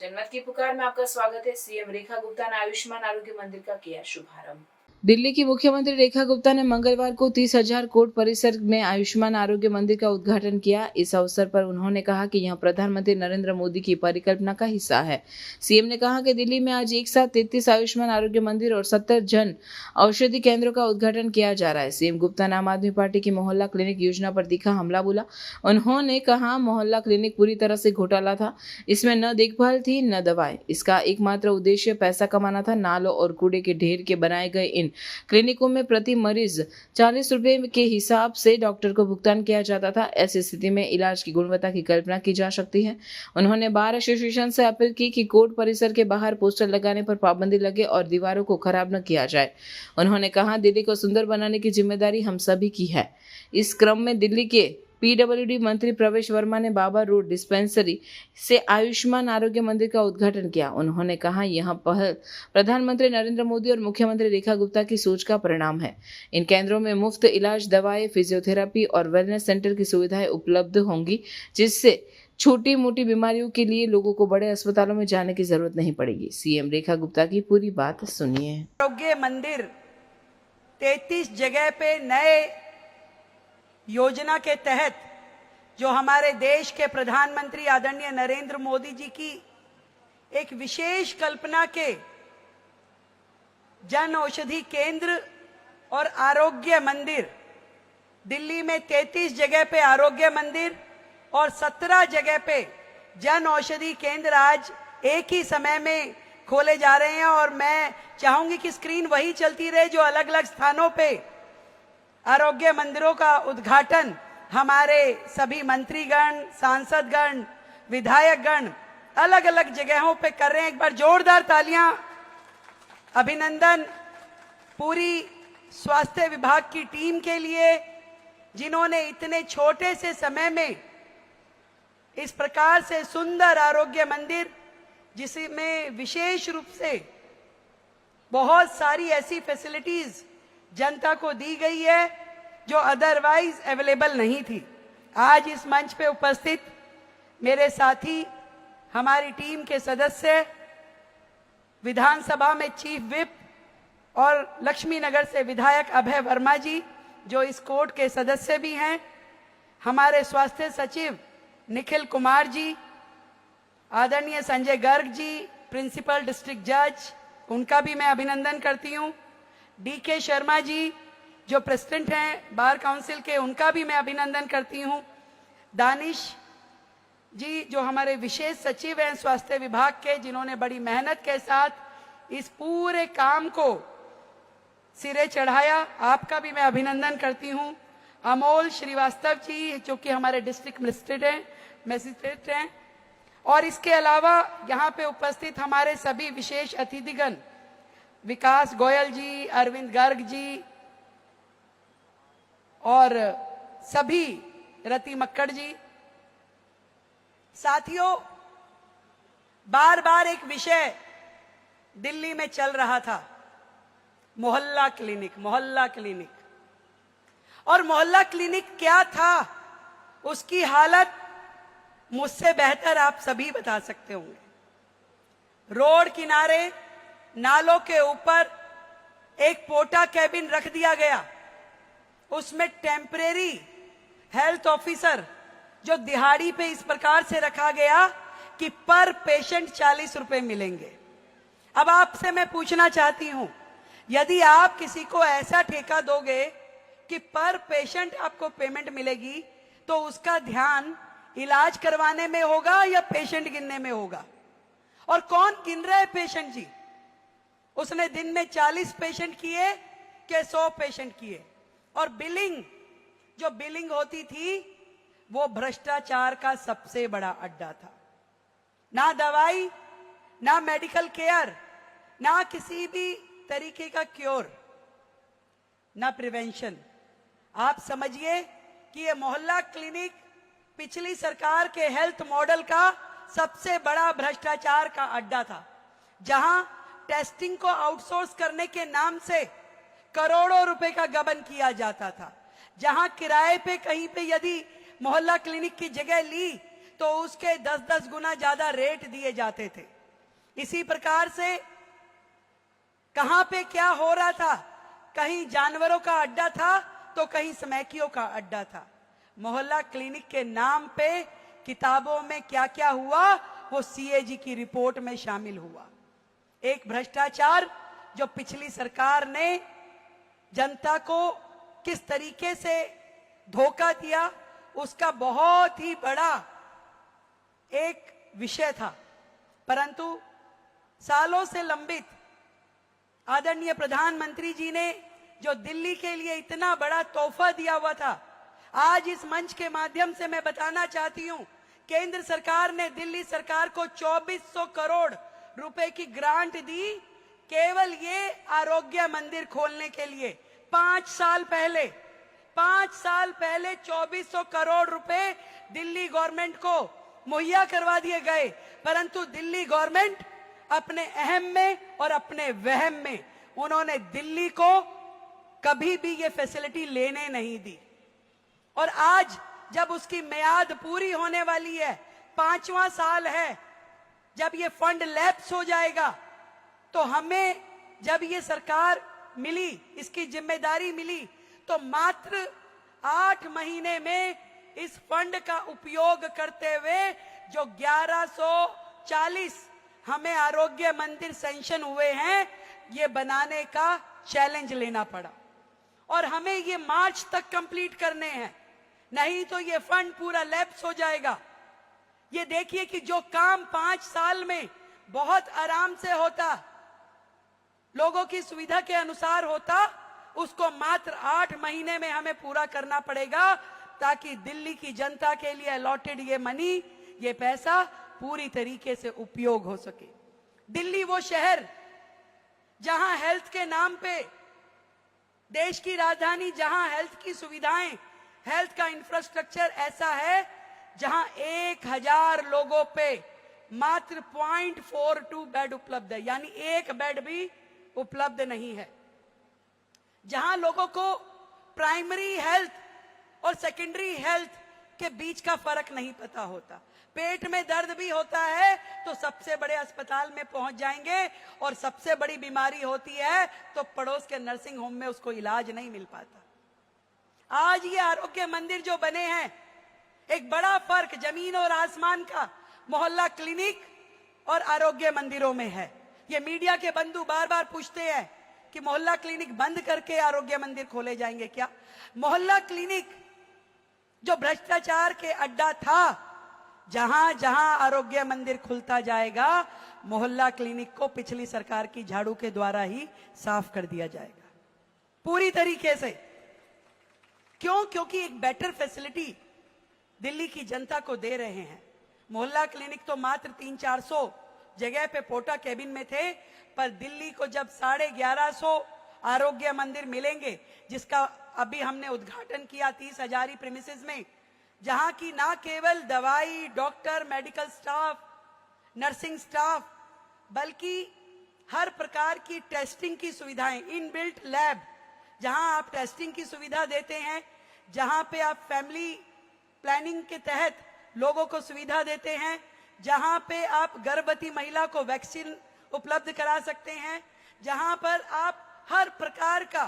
जनमत की पुकार में आपका स्वागत है। सीएम रेखा गुप्ता ने आयुष्मान आरोग्य मंदिर का किया शुभारंभ। दिल्ली की मुख्यमंत्री रेखा गुप्ता ने मंगलवार को 30,000 कोट परिसर में आयुष्मान आरोग्य मंदिर का उद्घाटन किया। इस अवसर पर उन्होंने कहा कि यह प्रधानमंत्री नरेंद्र मोदी की परिकल्पना का हिस्सा है। सीएम ने कहा कि दिल्ली में आज एक साथ 33 आयुष्मान आरोग्य मंदिर और 70 जन औषधि केंद्रों का उद्घाटन किया जा रहा है। सीएम गुप्ता ने आम आदमी पार्टी की मोहल्ला क्लिनिक योजना पर तीखा हमला बोला। उन्होंने कहा, मोहल्ला क्लिनिक पूरी तरह से घोटाला था। इसमें न देखभाल थी न दवाएं। इसका एकमात्र उद्देश्य पैसा कमाना था। नालों और कूड़े के ढेर के बनाए गए इन क्लिनिकों में प्रति मरीज 40 रुपए के हिसाब से डॉक्टर को भुगतान किया जाता था। ऐसी स्थिति में इलाज की गुणवत्ता की कल्पना की जा सकती है। उन्होंने बार एसोसिएशन से अपील की कि कोर्ट परिसर के बाहर पोस्टर लगाने पर पाबंदी लगे और दीवारों को खराब न किया जाए। उन्होंने कहा, दिल्ली को सुंदर बनाने की जिम्मेदारी हम सभी की है। इस क्रम में दिल्ली के पीडब्ल्यूडी मंत्री प्रवेश वर्मा ने बाबा रोड डिस्पेंसरी से आयुष्मान आरोग्य मंदिर का उद्घाटन किया। उन्होंने कहा, यह पहल प्रधानमंत्री नरेंद्र मोदी और मुख्यमंत्री रेखा गुप्ता की सोच का परिणाम है। इन केंद्रों में मुफ्त इलाज, दवाएं, फिजियोथेरेपी और वेलनेस सेंटर की सुविधाएं उपलब्ध होंगी, जिससे छोटी मोटी बीमारियों के लिए लोगों को बड़े अस्पतालों में जाने की जरूरत नहीं पड़ेगी। सीएम रेखा गुप्ता की पूरी बात सुनिए। आरोग्य मंदिर 33 जगह पे नए योजना के तहत जो हमारे देश के प्रधानमंत्री आदरणीय नरेंद्र मोदी जी की एक विशेष कल्पना के जन औषधि केंद्र और आरोग्य मंदिर, दिल्ली में 33 जगह पे आरोग्य मंदिर और 17 जगह पे जन औषधि केंद्र आज एक ही समय में खोले जा रहे हैं। और मैं चाहूंगी कि स्क्रीन वही चलती रहे जो अलग अलग स्थानों पे आरोग्य मंदिरों का उद्घाटन हमारे सभी मंत्रीगण, सांसदगण, विधायकगण अलग अलग जगहों पे कर रहे हैं। एक बार जोरदार तालियां, अभिनंदन पूरी स्वास्थ्य विभाग की टीम के लिए, जिन्होंने इतने छोटे से समय में इस प्रकार से सुंदर आरोग्य मंदिर, जिसमें विशेष रूप से बहुत सारी ऐसी फैसिलिटीज जनता को दी गई है जो अदरवाइज अवेलेबल नहीं थी। आज इस मंच पे उपस्थित मेरे साथी, हमारी टीम के सदस्य, विधानसभा में चीफ विप और लक्ष्मी नगर से विधायक अभय वर्मा जी जो इस कोर्ट के सदस्य भी हैं, हमारे स्वास्थ्य सचिव निखिल कुमार जी, आदरणीय संजय गर्ग जी, प्रिंसिपल डिस्ट्रिक्ट जज, उनका भी मैं अभिनंदन करती हूं। डीके शर्मा जी जो प्रेसिडेंट हैं बार काउंसिल के, उनका भी मैं अभिनंदन करती हूं। दानिश जी जो हमारे विशेष सचिव हैं स्वास्थ्य विभाग के, जिन्होंने बड़ी मेहनत के साथ इस पूरे काम को सिरे चढ़ाया, आपका भी मैं अभिनंदन करती हूं। अमोल श्रीवास्तव जी जो कि हमारे डिस्ट्रिक्ट मजिस्ट्रेट हैं, और इसके अलावा यहाँ पे उपस्थित हमारे सभी विशेष अतिथिगण, विकास गोयल जी, अरविंद गर्ग जी और सभी, रति मक्कड़ जी। साथियों, बार बार एक विषय दिल्ली में चल रहा था, मोहल्ला क्लिनिक, मोहल्ला क्लिनिक। और मोहल्ला क्लिनिक क्या था, उसकी हालत मुझसे बेहतर आप सभी बता सकते होंगे। रोड किनारे, नालों के ऊपर एक पोटा कैबिन रख दिया गया, उसमें टेम्परेरी हेल्थ ऑफिसर जो दिहाड़ी पे इस प्रकार से रखा गया कि पर पेशेंट 40 रुपए मिलेंगे। अब आपसे मैं पूछना चाहती हूं, यदि आप किसी को ऐसा ठेका दोगे कि पर पेशेंट आपको पेमेंट मिलेगी, तो उसका ध्यान इलाज करवाने में होगा या पेशेंट गिनने में होगा? और कौन गिन रहा है पेशेंट जी? उसने दिन में 40 पेशेंट किए कि 100 पेशेंट किए? और बिलिंग, जो बिलिंग होती थी, वो भ्रष्टाचार का सबसे बड़ा अड्डा था। ना दवाई, ना मेडिकल केयर, ना किसी भी तरीके का क्योर, ना प्रिवेंशन। आप समझिए कि ये मोहल्ला क्लिनिक पिछली सरकार के हेल्थ मॉडल का सबसे बड़ा भ्रष्टाचार का अड्डा था, जहां टेस्टिंग को आउटसोर्स करने के नाम से करोड़ों रुपए का गबन किया जाता था, जहां किराए पे कहीं पे यदि मोहल्ला क्लिनिक की जगह ली तो उसके 10-10 गुना ज्यादा रेट दिए जाते थे। इसी प्रकार से कहां पे क्या हो रहा था, कहीं जानवरों का अड्डा था तो कहीं समैकियों का अड्डा था। मोहल्ला क्लिनिक के नाम पे किताबों में क्या क्या हुआ वो सीएजी की रिपोर्ट में शामिल हुआ। एक भ्रष्टाचार जो पिछली सरकार ने जनता को किस तरीके से धोखा दिया, उसका बहुत ही बड़ा एक विषय था। परंतु सालों से लंबित आदरणीय प्रधानमंत्री जी ने जो दिल्ली के लिए इतना बड़ा तोहफा दिया हुआ था, आज इस मंच के माध्यम से मैं बताना चाहती हूं, केंद्र सरकार ने दिल्ली सरकार को 2400 करोड़ रुपए की ग्रांट दी केवल ये आरोग्य मंदिर खोलने के लिए। 5 साल पहले 2400 करोड़ रुपए दिल्ली गवर्नमेंट को मुहैया करवा दिए गए, परंतु दिल्ली गवर्नमेंट अपने अहम में और अपने वहम में उन्होंने दिल्ली को कभी भी ये फैसिलिटी लेने नहीं दी। और आज जब उसकी मियाद पूरी होने वाली है, 5वां साल है, जब ये फंड लैप्स हो जाएगा, तो हमें जब ये सरकार मिली, इसकी जिम्मेदारी मिली, तो मात्र 8 महीने में इस फंड का उपयोग करते हुए जो 1140 हमें आरोग्य मंदिर सैंक्शन हुए हैं, ये बनाने का चैलेंज लेना पड़ा और हमें ये मार्च तक कंप्लीट करने हैं, नहीं तो ये फंड पूरा लैप्स हो जाएगा। ये देखिए कि जो काम 5 साल में बहुत आराम से होता, लोगों की सुविधा के अनुसार होता, उसको मात्र 8 महीने में हमें पूरा करना पड़ेगा, ताकि दिल्ली की जनता के लिए अलॉटेड ये मनी, ये पैसा पूरी तरीके से उपयोग हो सके। दिल्ली वो शहर जहां हेल्थ के नाम पे, देश की राजधानी जहां हेल्थ की सुविधाएं, हेल्थ का इंफ्रास्ट्रक्चर ऐसा है जहां 1000 लोगों पे मात्र 0.42 बेड उपलब्ध है, यानी एक बेड भी उपलब्ध नहीं है। जहां लोगों को प्राइमरी हेल्थ और सेकेंडरी हेल्थ के बीच का फर्क नहीं पता होता। पेट में दर्द भी होता है तो सबसे बड़े अस्पताल में पहुंच जाएंगे, और सबसे बड़ी बीमारी होती है तो पड़ोस के नर्सिंग होम में उसको इलाज नहीं मिल पाता। आज ये आरोग्य मंदिर जो बने हैं, एक बड़ा फर्क जमीन और आसमान का मोहल्ला क्लिनिक और आरोग्य मंदिरों में है। ये मीडिया के बंधु बार बार पूछते हैं कि मोहल्ला क्लिनिक बंद करके आरोग्य मंदिर खोले जाएंगे क्या? मोहल्ला क्लिनिक जो भ्रष्टाचार के अड्डा था, जहां जहां आरोग्य मंदिर खुलता जाएगा, मोहल्ला क्लिनिक को पिछली सरकार की झाड़ू के द्वारा ही साफ कर दिया जाएगा पूरी तरीके से। क्यों? क्योंकि एक बेटर फैसिलिटी दिल्ली की जनता को दे रहे हैं। मोहल्ला क्लिनिक तो मात्र 300-400 जगह पे पोटा केबिन में थे, पर दिल्ली को जब 1150 आरोग्य मंदिर मिलेंगे, जिसका अभी हमने उद्घाटन किया 30,000 प्रीमिसेस में, जहां की ना केवल दवाई, doctor, medical staff, nursing staff, बल्कि हर प्रकार की टेस्टिंग की सुविधाएं, इनबिल्ट लैब, जहां आप टेस्टिंग की सुविधा देते हैं, जहां पे आप फैमिली प्लानिंग के तहत लोगों को सुविधा देते हैं, जहां पे आप गर्भवती महिला को वैक्सीन उपलब्ध करा सकते हैं, जहां पर आप हर प्रकार का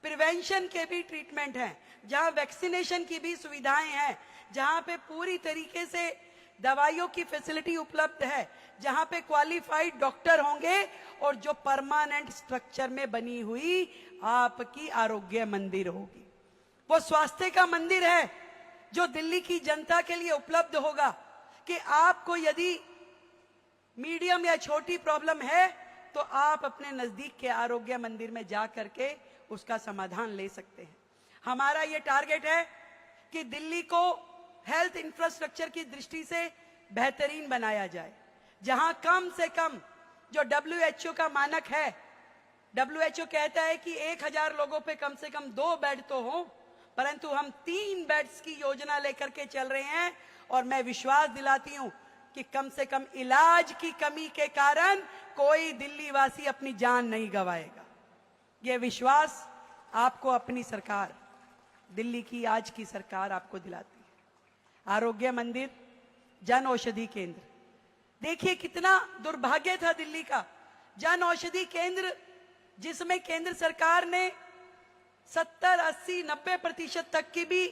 प्रिवेंशन के भी ट्रीटमेंट हैं, जहां वैक्सीनेशन की भी सुविधाएं हैं, जहां पे पूरी तरीके से दवाइयों की फैसिलिटी उपलब्ध है, जहां पे क्वालिफाइड डॉक्टर होंगे, और जो परमानेंट स्ट्रक्चर में बनी हुई आपकी आरोग्य मंदिर होगी। वो स्वास्थ्य का मंदिर है जो दिल्ली की जनता के लिए उपलब्ध होगा कि आपको यदि मीडियम या छोटी प्रॉब्लम है तो आप अपने नजदीक के आरोग्य मंदिर में जा करके उसका समाधान ले सकते हैं। हमारा ये टारगेट है कि दिल्ली को हेल्थ इंफ्रास्ट्रक्चर की दृष्टि से बेहतरीन बनाया जाए, जहां कम से कम जो WHO का मानक है, WHO कहता है कि 1000 लोगों पे कम से कम 2 बेड तो हो, परंतु हम 3 बेड्स की योजना लेकर के चल रहे हैं, और मैं विश्वास दिलाती हूं कि कम से कम इलाज की कमी के कारण कोई दिल्ली वासी अपनी जान नहीं गंवाएगा। यह विश्वास आपको अपनी सरकार, दिल्ली की आज की सरकार आपको दिलाती है। आरोग्य मंदिर जन औषधि केंद्र। देखिए कितना दुर्भाग्य था दिल्ली का। जन औषधि केंद्र जिसमें केंद्र सरकार ने 70, 80, 90% तक की भी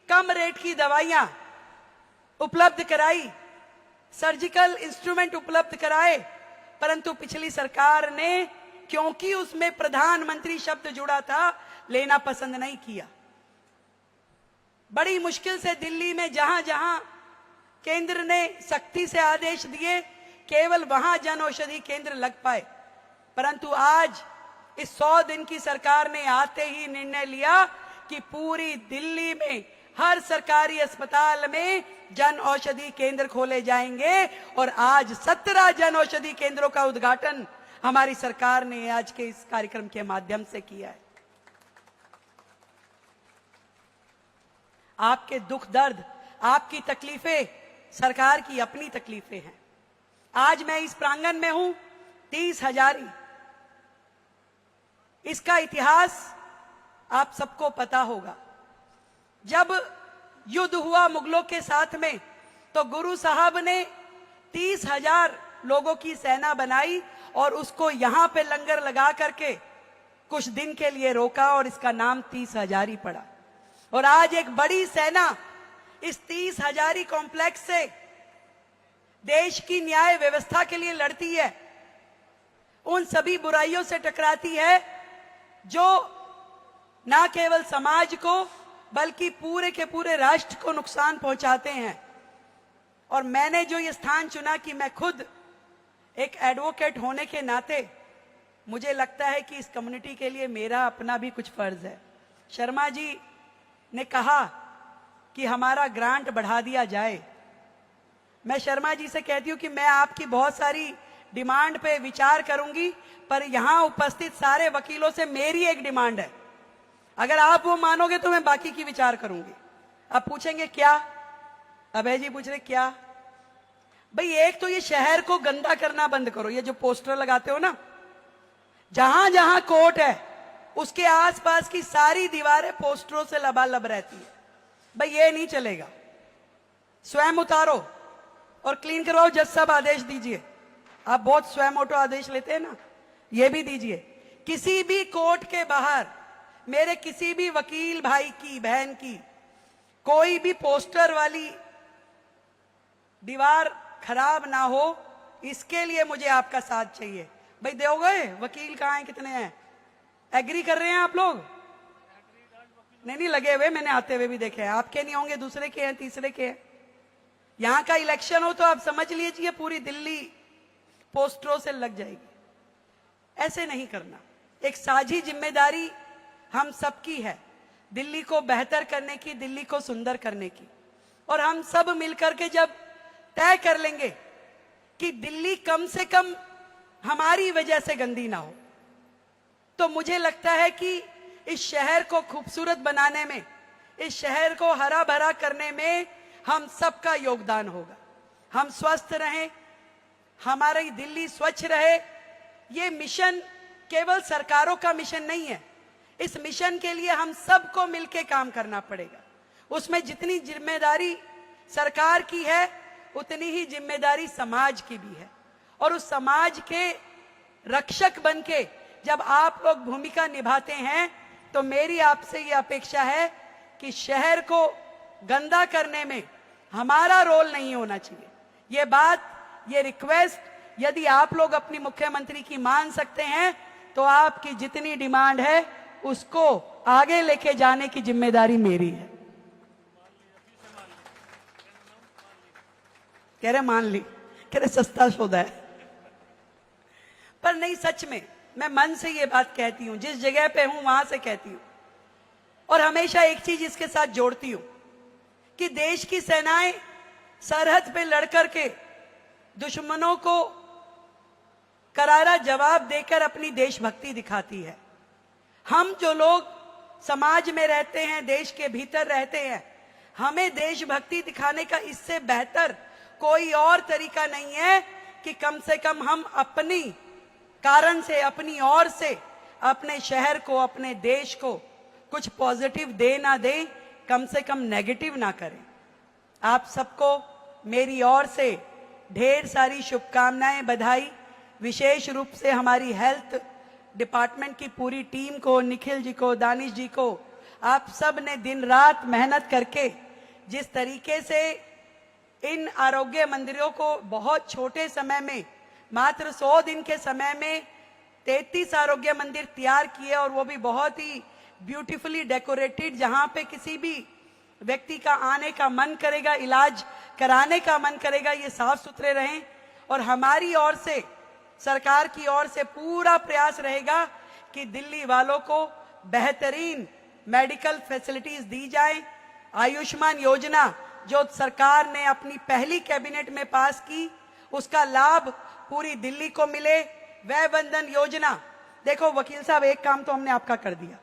कम रेट की दवाइयां उपलब्ध कराई, सर्जिकल इंस्ट्रूमेंट उपलब्ध कराए, परंतु पिछली सरकार ने, क्योंकि उसमें प्रधानमंत्री शब्द जुड़ा था, लेना पसंद नहीं किया। बड़ी मुश्किल से दिल्ली में जहां जहां केंद्र ने सख्ती से आदेश दिए, केवल वहां जन औषधि केंद्र लग पाए। परंतु आज इस 100 दिन की सरकार ने आते ही निर्णय लिया कि पूरी दिल्ली में हर सरकारी अस्पताल में जन औषधि केंद्र खोले जाएंगे। और आज 17 जन औषधि केंद्रों का उद्घाटन हमारी सरकार ने आज के इस कार्यक्रम के माध्यम से किया है। आपके दुख दर्द, आपकी तकलीफें सरकार की अपनी तकलीफें हैं। आज मैं इस प्रांगण में हूं, 30 हजारी। इसका इतिहास आप सबको पता होगा। जब युद्ध हुआ मुगलों के साथ में, तो गुरु साहब ने 30,000 लोगों की सेना बनाई और उसको यहां पे लंगर लगा करके कुछ दिन के लिए रोका और इसका नाम 30 हजारी पड़ा। और आज एक बड़ी सेना इस 30 हजारी कॉम्प्लेक्स से देश की न्याय व्यवस्था के लिए लड़ती है, उन सभी बुराइयों से टकराती है जो ना केवल समाज को बल्कि पूरे के पूरे राष्ट्र को नुकसान पहुंचाते हैं। और मैंने जो ये स्थान चुना कि मैं खुद एक एडवोकेट होने के नाते मुझे लगता है कि इस कम्युनिटी के लिए मेरा अपना भी कुछ फर्ज है। शर्मा जी ने कहा कि हमारा ग्रांट बढ़ा दिया जाए। मैं शर्मा जी से कहती हूं कि मैं आपकी बहुत सारी डिमांड पे विचार करूंगी, पर यहां उपस्थित सारे वकीलों से मेरी एक डिमांड है। अगर आप वो मानोगे तो मैं बाकी की विचार करूंगी। आप पूछेंगे क्या? अभय जी पूछ रहे क्या? भाई एक तो ये शहर को गंदा करना बंद करो। ये जो पोस्टर लगाते हो ना, जहां जहां कोर्ट है उसके आसपास की सारी दीवारें पोस्टरों से लबालब रहती है। भाई ये नहीं चलेगा। स्वयं उतारो और क्लीन करवाओ। जज साहब आदेश दीजिए। आप बहुत स्वयं ऑटो आदेश लेते हैं ना, ये भी दीजिए। किसी भी कोर्ट के बाहर मेरे किसी भी वकील भाई की, बहन की कोई भी पोस्टर वाली दीवार खराब ना हो, इसके लिए मुझे आपका साथ चाहिए। भाई दोगे? वकील कहाँ हैं, कितने हैं? एग्री कर रहे हैं आप लोग? नहीं लगे हुए, मैंने आते हुए भी देखे हैं। आपके नहीं होंगे, दूसरे के हैं, तीसरे के हैं। यहां का इलेक्शन हो तो आप समझ लीजिए पूरी दिल्ली पोस्टरों से लग जाएगी। ऐसे नहीं करना। एक साझी जिम्मेदारी हम सबकी है, दिल्ली को बेहतर करने की, दिल्ली को सुंदर करने की। और हम सब मिलकर के जब तय कर लेंगे कि दिल्ली कम से कम हमारी वजह से गंदी ना हो, तो मुझे लगता है कि इस शहर को खूबसूरत बनाने में, इस शहर को हरा भरा करने में हम सबका योगदान होगा। हम स्वस्थ रहें, हमारी दिल्ली स्वच्छ रहे। ये मिशन केवल सरकारों का मिशन नहीं है। इस मिशन के लिए हम सबको मिलकर काम करना पड़ेगा। उसमें जितनी जिम्मेदारी सरकार की है उतनी ही जिम्मेदारी समाज की भी है। और उस समाज के रक्षक बनके जब आप लोग भूमिका निभाते हैं, तो मेरी आपसे ये अपेक्षा है कि शहर को गंदा करने में हमारा रोल नहीं होना चाहिए। ये बात, ये रिक्वेस्ट यदि आप लोग अपनी मुख्यमंत्री की मान सकते हैं, तो आपकी जितनी डिमांड है उसको आगे लेके जाने की जिम्मेदारी मेरी है। कह रहे मान ली, कह रहे सस्ता सौदा है। पर नहीं, सच में मैं मन से ये बात कहती हूं, जिस जगह पे हूं वहां से कहती हूं। और हमेशा एक चीज इसके साथ जोड़ती हूं कि देश की सेनाएं सरहद पे लड़कर के दुश्मनों को करारा जवाब देकर अपनी देशभक्ति दिखाती है। हम जो लोग समाज में रहते हैं, देश के भीतर रहते हैं, हमें देशभक्ति दिखाने का इससे बेहतर कोई और तरीका नहीं है कि कम से कम हम अपनी कारण से, अपनी ओर से अपने शहर को, अपने देश को कुछ पॉजिटिव दे ना दें, कम से कम नेगेटिव ना करें। आप सबको मेरी ओर से ढेर सारी शुभकामनाएं, बधाई। विशेष रूप से हमारी हेल्थ डिपार्टमेंट की पूरी टीम को, निखिल जी को, दानिश जी को, आप सब ने दिन रात मेहनत करके जिस तरीके से इन आरोग्य मंदिरों को बहुत छोटे समय में, मात्र 100 दिन के समय में 33 आरोग्य मंदिर तैयार किए, और वो भी बहुत ही ब्यूटीफुली डेकोरेटेड, जहां पे किसी भी व्यक्ति का आने का मन करेगा, इलाज कराने का मन करेगा, ये साफ सुथरे रहें। और हमारी ओर से, सरकार की ओर से पूरा प्रयास रहेगा कि दिल्ली वालों को बेहतरीन मेडिकल फैसिलिटीज दी जाए। आयुष्मान योजना जो सरकार ने अपनी पहली कैबिनेट में पास की, उसका लाभ पूरी दिल्ली को मिले। वय वंदन योजना, देखो वकील साहब, एक काम तो हमने आपका कर दिया,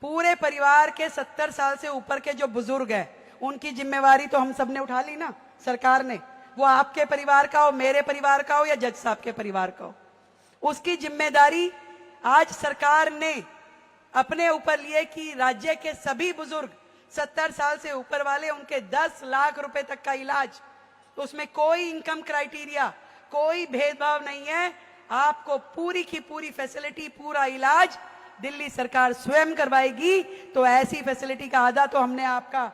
पूरे परिवार के 70 साल से ऊपर के जो बुजुर्ग हैं, उनकी जिम्मेवारी तो हम सब ने उठा ली ना, सरकार ने। वो आपके परिवार का हो, मेरे परिवार का हो, या जज साहब के परिवार का हो, उसकी जिम्मेदारी आज सरकार ने अपने ऊपर लिए कि राज्य के सभी बुजुर्ग 70 साल से ऊपर वाले, उनके 10 लाख रुपए तक का इलाज, उसमें कोई इनकम क्राइटेरिया, कोई भेदभाव नहीं है। आपको पूरी की पूरी फैसिलिटी, पूरा इलाज दिल्ली सरकार स्वयं करवाएगी। तो ऐसी फैसिलिटी का आधा तो हमने आपका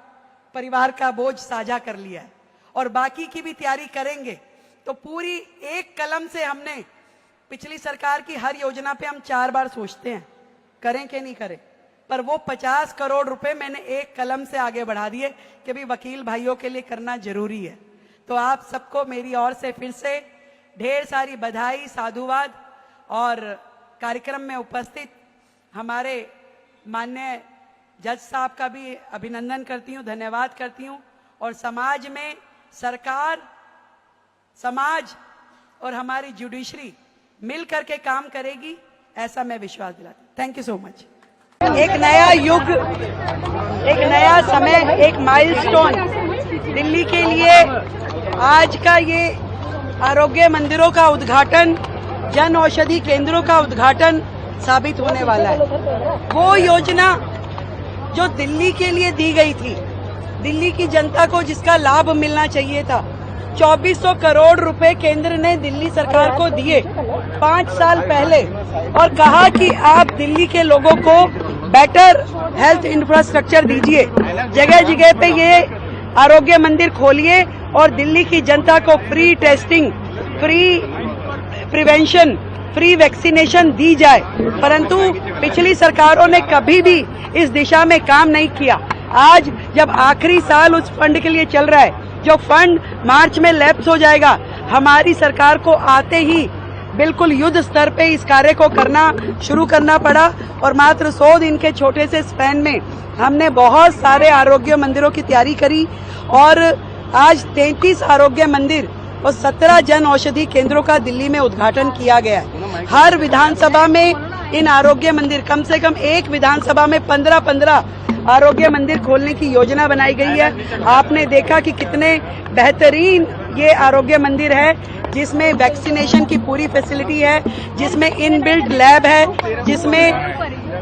परिवार का बोझ साझा कर लिया है, और बाकी की भी तैयारी करेंगे। तो पूरी एक कलम से हमने, पिछली सरकार की हर योजना पे हम 4 बार सोचते हैं करें कि नहीं करें, पर वो 50 करोड़ रुपए मैंने एक कलम से आगे बढ़ा दिए कि भी वकील भाइयों के लिए करना जरूरी है। तो आप सबको मेरी ओर से फिर से ढेर सारी बधाई, साधुवाद, और कार्यक्रम में उपस्थित हमारे माननीय जज साहब का भी अभिनंदन करती हूँ, धन्यवाद करती हूँ। और समाज में सरकार, समाज और हमारी जुडिशरी मिल करके काम करेगी, ऐसा मैं विश्वास दिलाती हूँ। Thank you so much. एक नया युग, एक नया समय, एक माइलस्टोन दिल्ली के लिए आज का ये आरोग्य मंदिरों का उद्घाटन, जन औषधि केंद्रों का उद्घाटन साबित होने वाला है। वो योजना जो दिल्ली के लिए दी गई थी, दिल्ली की जनता को जिसका लाभ मिलना चाहिए था, 2400 करोड़ रुपए केंद्र ने दिल्ली सरकार को दिए 5 साल पहले, और कहा कि आप दिल्ली के लोगों को बेटर हेल्थ इंफ्रास्ट्रक्चर दीजिए, जगह जगह पे ये आरोग्य मंदिर खोलिए और दिल्ली की जनता को free testing, free prevention, free vaccination दी जाए। परंतु पिछली सरकारों ने कभी भी इस दिशा में काम नहीं किया। आज जब आखिरी साल उस फंड के लिए चल रहा है, जो फंड मार्च में लैप्स हो जाएगा, हमारी सरकार को आते ही बिल्कुल युद्ध स्तर पे इस कार्य को शुरू करना पड़ा, और मात्र 100 दिन के छोटे से स्पैन में हमने बहुत सारे आरोग्य मंदिरों की तैयारी करी, और आज 33 आरोग्य मंदिर और 17 जन औषधि केंद्रों का दिल्ली में उद्घाटन किया गया है। हर विधानसभा में इन आरोग्य मंदिर, कम से कम एक विधानसभा में 15-15 आरोग्य मंदिर खोलने की योजना बनाई गई है। आपने देखा कि कितने बेहतरीन ये आरोग्य मंदिर है, जिसमें वैक्सीनेशन की पूरी फैसिलिटी है, जिसमें इनबिल्ट लैब है, जिसमें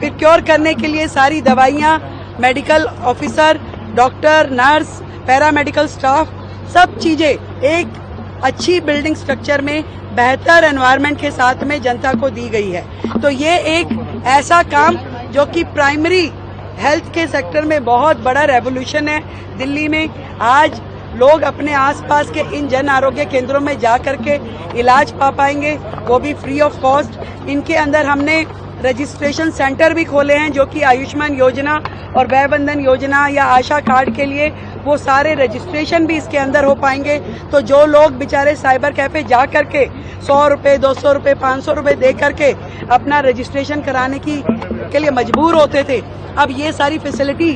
प्रोक्योर करने के लिए सारी दवाइयाँ, medical officer, doctor, nurse, paramedical staff, सब चीजें एक अच्छी बिल्डिंग स्ट्रक्चर में बेहतर एनवायरनमेंट के साथ में जनता को दी गई है। तो ये एक ऐसा काम जो कि प्राइमरी हेल्थ के सेक्टर में बहुत बड़ा रेवोल्यूशन है। दिल्ली में आज लोग अपने आसपास के इन जन आरोग्य केंद्रों में जा करके इलाज पा पाएंगे, वो भी फ्री ऑफ कॉस्ट। इनके अंदर हमने रजिस्ट्रेशन सेंटर भी खोले हैं, जो कि आयुष्मान योजना और वय वंदन योजना या आशा कार्ड के लिए वो सारे रजिस्ट्रेशन भी इसके अंदर हो पाएंगे। तो जो लोग बेचारे साइबर कैफे जा करके 100 रुपए, 200 रुपए, 500 रुपए दे करके अपना रजिस्ट्रेशन कराने के लिए मजबूर होते थे, अब ये सारी फैसिलिटी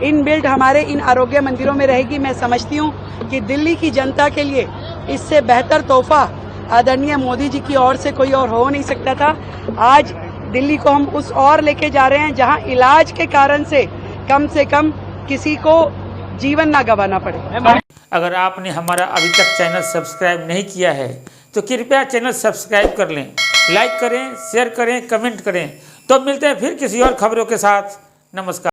इनबिल्ट हमारे इन आरोग्य मंदिरों में रहेगी। मैं समझती हूँ कि दिल्ली की जनता के लिए इससे बेहतर तोहफा आदरणीय मोदी जी की ओर से कोई और हो नहीं सकता था। आज दिल्ली को हम उस ओर लेके जा रहे हैं जहां इलाज के कारण से कम किसी को जीवन ना गंवाना पड़े। अगर आपने हमारा अभी तक चैनल सब्सक्राइब नहीं किया है तो कृपया चैनल सब्सक्राइब कर लें, लाइक करें, शेयर करें, कमेंट करें। तो मिलते हैं फिर किसी और खबरों के साथ। नमस्कार।